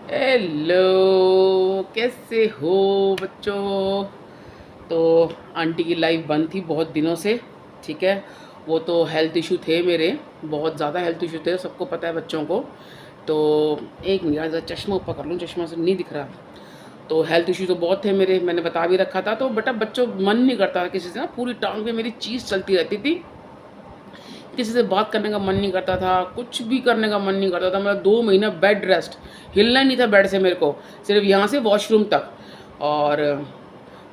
Hello, कैसे हो बच्चों। तो आंटी की लाइफ बंद थी बहुत दिनों से। ठीक है, वो तो हेल्थ इशू थे मेरे, बहुत ज़्यादा हेल्थ इशू थे, सबको पता है बच्चों को। तो एक मिनट यार, चश्मा ऊपर कर लूँ, चश्मा से नहीं दिख रहा। तो हेल्थ इशू तो बहुत थे मेरे, मैंने बता भी रखा था। तो बेटा बच्चों, मन नहीं करता था किसी से ना, पूरी टांग पे मेरी चीज़ चलती रहती थी। किसी से बात करने का मन नहीं करता था, कुछ भी करने का मन नहीं करता था। मेरा 2 महीना बेड रेस्ट, हिलना नहीं था बेड से मेरे को, सिर्फ यहाँ से वॉशरूम तक। और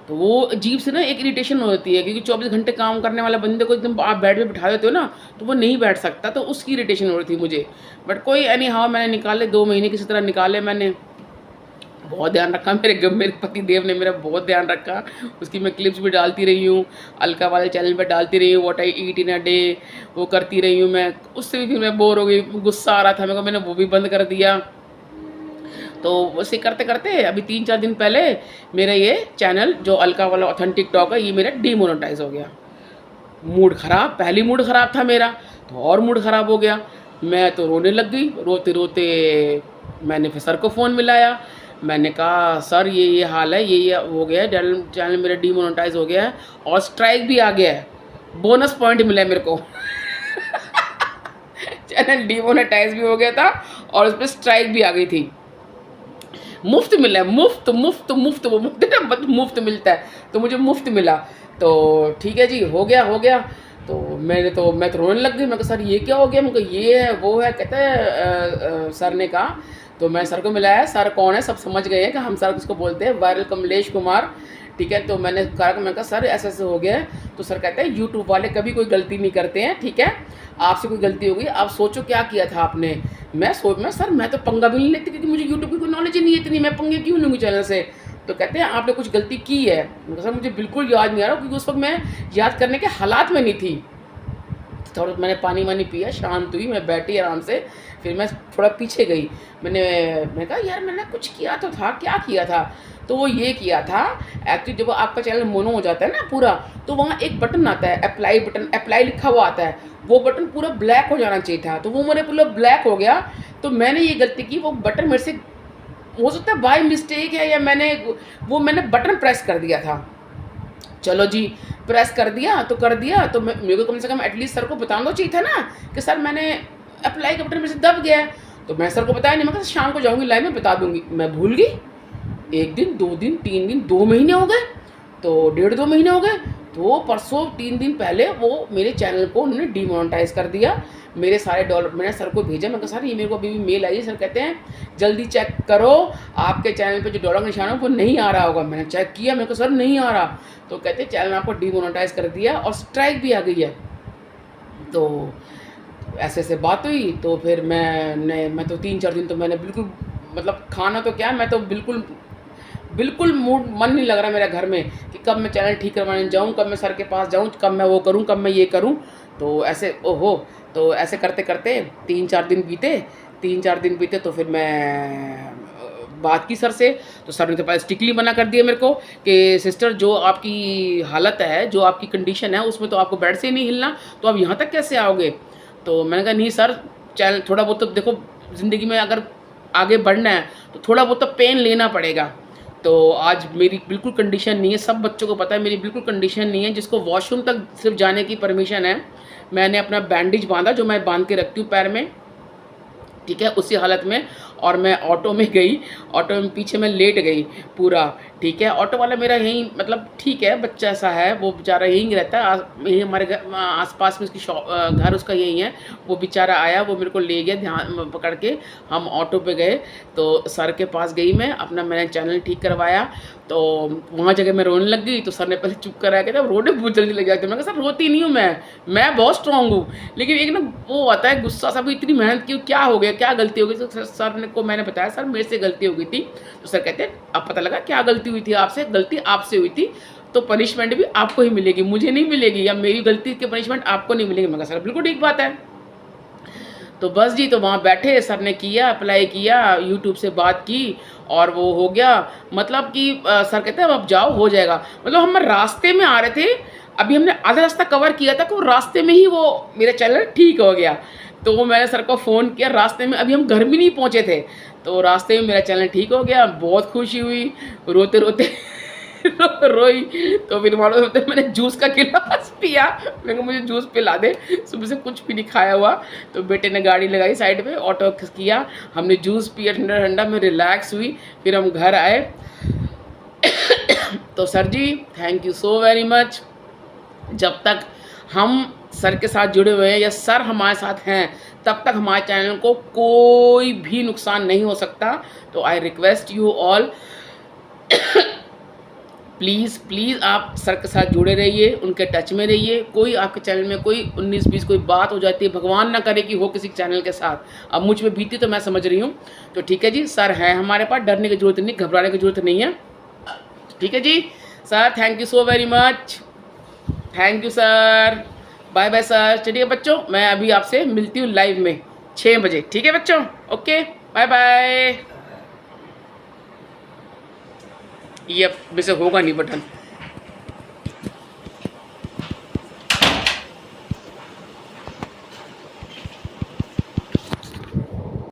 तो वो अजीब से ना एक इरिटेशन हो जाती है, क्योंकि 24 घंटे काम करने वाला बंदे को एकदम आप बेड पे बिठा देते हो ना, तो वो नहीं बैठ सकता, तो उसकी इरिटेशन हो रही थी मुझे। बट कोई एनी हाउ मैंने निकाले, 2 महीने किसी तरह निकाले मैंने। बहुत ध्यान रखा मेरे पति देव ने मेरा बहुत ध्यान रखा। उसकी मैं क्लिप्स भी डालती रही हूँ, अलका वाले चैनल पे डालती रही हूँ, what I eat in a day, वो करती रही हूँ मैं। उससे भी फिर मैं बोर हो गई, गुस्सा आ रहा था मेरे को, मैंने वो भी बंद कर दिया। तो उसे करते करते अभी 3-4 दिन पहले मेरा ये चैनल जो अलका वाला ऑथेंटिक टॉक है, ये मेरा डीमोनेटाइज हो गया। मूड ख़राब, पहली मूड ख़राब था मेरा, तो और मूड ख़राब हो गया। मैं तो रोने लग गई, रोते रोते मैंने फिर सर को फ़ोन मिलाया। मैंने कहा सर ये हाल है, ये हो गया है, चैनल मेरा डीमोनेटाइज हो गया है और स्ट्राइक भी आ गया है, बोनस पॉइंट मिला है मेरे को। चैनल डीमोनेटाइज भी हो गया था और उस पर स्ट्राइक भी आ गई थी। मुफ्त मिला है, मुफ्त मुफ्त मुफ्त, वो मुफ्त ना, मुफ्त मिलता है, तो मुझे मुफ्त मिला। तो ठीक है जी, हो गया हो गया। तो मैं तो रोने लग गई। मैं कहा सर ये क्या हो गया, मैं ये है वो है, कहते हैं सर ने कहा। तो मैं सर को मिलाया, सर कौन है सब समझ गए हैं कि हम सर किसको बोलते हैं, वायरल कमलेश कुमार। ठीक है, तो मैं कहा सर ऐसे ऐसे हो गया है। तो सर कहते हैं यूट्यूब वाले कभी कोई गलती नहीं करते हैं, ठीक है, आपसे कोई गलती हो गई, आप सोचो क्या किया था आपने। मैं सर मैं तो पंगा भी नहीं लेती, क्योंकि मुझे यूट्यूब की कोई नॉलेज ही नहीं है इतनी, मैं पंगे क्यों लूँगी चैनल से। तो कहते हैं आपने कुछ गलती की है। मैं कहा, सर मुझे बिल्कुल याद नहीं आ रहा, क्योंकि उस वक्त मैं याद करने के हालात में नहीं थी। थोड़ा मैंने पानी वानी पिया, शांत हुई, मैं बैठी आराम से। फिर मैं थोड़ा पीछे गई। मैं कहा यार मैंने कुछ किया तो था, क्या किया था। तो वो ये किया था, एक्चुअली जब आपका चैनल मोनो हो जाता है ना पूरा, तो वहाँ एक बटन आता है, अप्लाई बटन, अप्लाई लिखा हुआ आता है, वो बटन पूरा ब्लैक हो जाना चाहिए था, तो वो मेरे पूरा ब्लैक हो गया। तो मैंने ये गलती की, वो बटन मेरे से हो सकता है बाय मिस्टेक है, या मैंने बटन प्रेस कर दिया था। चलो जी, प्रेस कर दिया तो कर दिया, तो मेरे को कम से कम एटलीस्ट सर को बताना तो चाहिए था ना कि सर मैंने अप्लाई का बटन मेरे से दब गया है। तो मैं सर को बताया नहीं, मैं कहा शाम को जाऊँगी लाइव में बता दूँगी, मैं भूल गई। 1 दिन 2 दिन 3 दिन 2 महीने हो गए, तो 1.5-2 महीने हो गए। तो परसों 3 दिन पहले वो मेरे चैनल को उन्होंने डीमोनेटाइज कर दिया। मेरे सारे डॉलर मैंने सर को भेजा, मैं कहा सर ये मेरे को अभी भी मेल आई है। सर कहते हैं जल्दी चेक करो, आपके चैनल पे जो डॉलर का निशान है वो नहीं आ रहा होगा। मैंने चेक किया, मेरे को सर नहीं आ रहा। तो कहते हैं चैनल आपको डीमोनेटाइज कर दिया और स्ट्राइक भी आ गई है। तो ऐसे ऐसे बात हुई। तो फिर मैं तो 3-4 दिन तो मैंने बिल्कुल, मतलब खाना तो क्या, मैं तो बिल्कुल बिल्कुल मूड मन नहीं लग रहा मेरा घर में कि कब मैं चैनल ठीक करवाने जाऊँ, कब मैं सर के पास जाऊँ, कब मैं वो करूँ, कब मैं ये करूँ। तो ऐसे ओहो, तो ऐसे करते करते 3-4 दिन बीते। तो फिर मैं बात की सर से। तो सर ने तो पहले स्ट्रिक्टली मना कर दिया मेरे को कि सिस्टर जो आपकी हालत है, जो आपकी कंडीशन है, उसमें तो आपको बेड से ही नहीं हिलना, तो आप यहाँ तक कैसे आओगे। तो मैंने कहा नहीं सर, चैनल थोड़ा बहुत तो देखो, ज़िंदगी में अगर आगे बढ़ना है तो थोड़ा बहुत तो पेन लेना पड़ेगा। तो आज मेरी बिल्कुल कंडीशन नहीं है, सब बच्चों को पता है मेरी बिल्कुल कंडीशन नहीं है, जिसको वॉशरूम तक सिर्फ जाने की परमिशन है। मैंने अपना बैंडेज बांधा, जो मैं बांध के रखती हूँ पैर में, ठीक है, उसी हालत में। और मैं ऑटो में गई, ऑटो में पीछे मैं लेट गई पूरा, ठीक है। ऑटो वाला मेरा यहीं, मतलब ठीक है, बच्चा ऐसा है, वो बेचारा यहीं रहता है, यहीं हमारे घर आसपास में, उसकी घर उसका यहीं है। वो बेचारा आया, वो मेरे को ले गया ध्यान पकड़ के, हम ऑटो पे गए। तो सर के पास गई मैं, अपना मैंने चैनल ठीक करवाया। तो वहाँ जगह मैं रोने लग गई। तो सर ने पहले चुप कराया, कहता रोने बहुत जल्दी लग जाती है। मैं कहा सर रोती नहीं हूँ, मैं बहुत स्ट्रॉन्ग हूँ, लेकिन एक ना वो आता है गुस्सा सा, इतनी मेहनत की, क्या हो गया, क्या गलती हो गई। तो सर ने को मैंने बताया सर मेरे से गलती हो गई थी। तो सर कहते हैं अब पता लगा क्या गलती हुई थी आपसे, गलती आपसे हुई थी, तो पनिशमेंट भी आपको ही मिलेगी, मुझे नहीं मिलेगी, या मेरी गलती की पनिशमेंट आपको नहीं मिलेगी। मैं कहा सर बिल्कुल ठीक बात है। तो बस जी, तो वहाँ बैठे, सर ने किया, अप्लाई किया, यूट्यूब से बात की और वो हो गया। मतलब कि सर कहते हैं अब जाओ, हो जाएगा। मतलब हम रास्ते में आ रहे थे, अभी हमने आधा रास्ता कवर किया था, कि वो रास्ते में ही वो मेरा चैनल ठीक हो गया। तो वो मैंने सर को फ़ोन किया रास्ते में, अभी हम घर भी नहीं पहुँचे थे। तो रास्ते में मेरा चैनल ठीक हो गया, बहुत खुशी हुई, रोते रोते रोई। तो फिर मालूम होता है मैंने जूस का गिलास पिया, मैंने कहा मुझे जूस पिला दे, सुबह से कुछ भी नहीं खाया हुआ। तो बेटे ने गाड़ी लगाई साइड पे, ऑटो किया, हमने जूस पिया ठंडा ठंडा, मैं रिलैक्स हुई। फिर हम घर आए। तो sir ji thank you so very much. जब तक हम सर के साथ जुड़े हुए हैं या सर हमारे साथ हैं तब तक हमारे चैनल को कोई भी नुकसान नहीं हो सकता। तो I request you all, please please आप सर के साथ जुड़े रहिए, उनके टच में रहिए। कोई आपके चैनल में कोई 19-20 कोई बात हो जाती है, भगवान ना करे कि हो किसी चैनल के साथ, अब मुझ में बीती तो मैं समझ रही हूँ। तो ठीक है जी, सर हैं हमारे पास, डरने की ज़रूरत नहीं, घबराने की ज़रूरत नहीं है। ठीक है जी sir, thank you so very much, thank you sir, bye bye sir. चलिए बच्चों, मैं अभी आपसे मिलती हूँ लाइव में 6 बजे। ठीक है बच्चों, ओके बाय बाय। ये अब वैसे होगा नहीं बटन।